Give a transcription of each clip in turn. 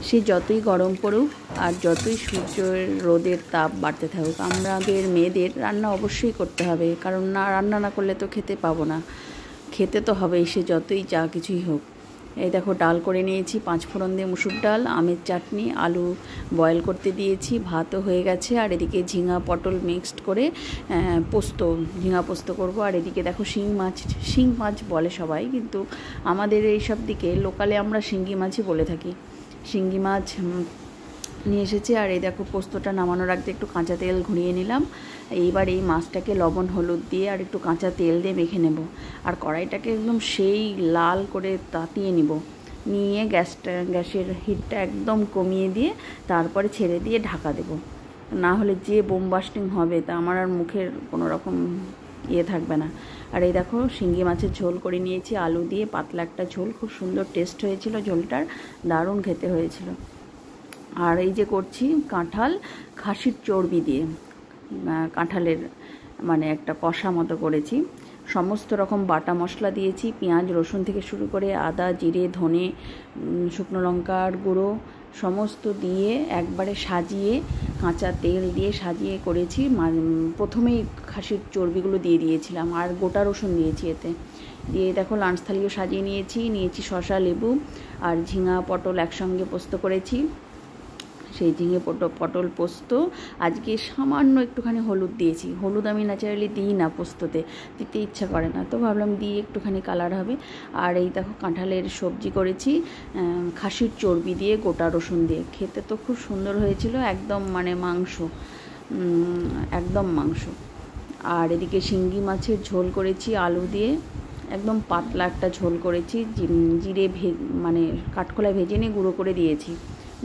সে যতই গরম পড়ুক আর যতই সূর্যের রোদের তাপ বাড়তে থাকুক, আমাদের মেয়েদের রান্না অবশ্যই করতে হবে, কারণ না রান্না না করলে তো খেতে পাবো না, খেতে তো হবেই, সে যতই যা কিছুই হোক। এই দেখো ডাল করে নিয়েছি, 5 ফোড়ন দিয়ে মুসুর ডাল, আমের চাটনি, আলু বয়েল করতে দিয়েছি, ভাতও হয়ে গেছে। আর এদিকে ঝিঙা পটল মিক্সড করে ঝিঙা পোস্ত করব। আর এদিকে দেখো শিং মাছ বলে সবাই, কিন্তু আমাদের এইসব দিকে লোকালে আমরা শিঙ্গি মাছই বলে থাকি। শিঙ্গি মাছ নিয়ে এসেছি। আর এই দেখো পোস্তটা নামানোর আগে একটু কাঁচা তেল ঘুরিয়ে নিলাম। এইবার এই মাছটাকে লবণ হলুদ দিয়ে আর একটু কাঁচা তেল দিয়ে মেখে নেব। আর কড়াইটাকে একদম সেই লাল করে তাতিয়ে নিয়ে গ্যাসের হিটটা একদম কমিয়ে দিয়ে তারপরে ছেড়ে দিয়ে ঢাকা দেব, না হলে যে বোম বাস্টিং হবে তা আমার আর মুখের কোনো রকম থাকবে না। আর এই দেখো শিঙ্গি মাছের ঝোল করে নিয়েছি আলু দিয়ে, পাতলা একটা ঝোল, খুব সুন্দর টেস্ট হয়েছিল ঝোলটার, দারুণ খেতে হয়েছিল। আর এই যে করছি কাঁঠাল খাসির চর্বি দিয়ে, কাঁঠালের মানে একটা কষা মতো করেছি, সমস্ত রকম বাটা মশলা দিয়েছি, পেঁয়াজ রসুন থেকে শুরু করে আদা জিরে ধনে শুকনো লঙ্কার গুঁড়ো সমস্ত দিয়ে একবারে সাজিয়ে কাঁচা তেল দিয়ে সাজিয়ে করেছি। প্রথমেই খাসির চর্বিগুলো দিয়ে দিয়েছিলাম আর গোটা রসুন দিয়েছি এতে, দিয়ে দেখো লাঞ্চ থালিও সাজিয়ে নিয়েছি শসা লেবু আর ঝিঙা পটল একসঙ্গে পোস্ত করেছি। সেই ঝিঙে পটল পোস্ত আজকে সামান্য একটুখানি হলুদ দিয়েছি, হলুদ আমি ন্যাচারালি দিই না পোস্ততে, দিতে ইচ্ছা করে না, তো ভাবলাম দিয়ে একটুখানি কালার হবে। আর এই দেখো কাঁঠালের সবজি করেছি খাসির চর্বি দিয়ে গোটা রসুন দিয়ে, খেতে তো খুব সুন্দর হয়েছিল, একদম মানে একদম মাংস। আর এদিকে শিঙ্গি মাছের ঝোল করেছি আলু দিয়ে, একদম পাতলা একটা ঝোল করেছি, জিরে মানে কাঠখোলায় ভেজে নিয়ে গুঁড়ো করে দিয়েছি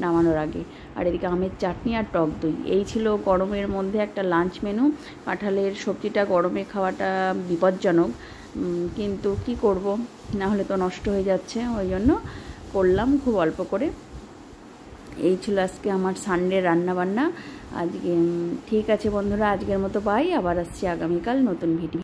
নামানোর আগে। আর এদিকে আমের চাটনি আর টক দই, এই ছিল গরমের মধ্যে একটা লাঞ্চ মেনু। কাঁঠালের সবজিটা গরমে খাওয়াটা বিপজ্জনক, কিন্তু কি করব, না হলে তো নষ্ট হয়ে যাচ্ছে, ওই জন্য করলাম খুব অল্প করে। এই ছিল আজকে আমার সানডে রান্নাবান্না আজকে। ঠিক আছে বন্ধুরা, আজকের মতো বাই, আবার আসছি আগামীকাল নতুন ভিডিও।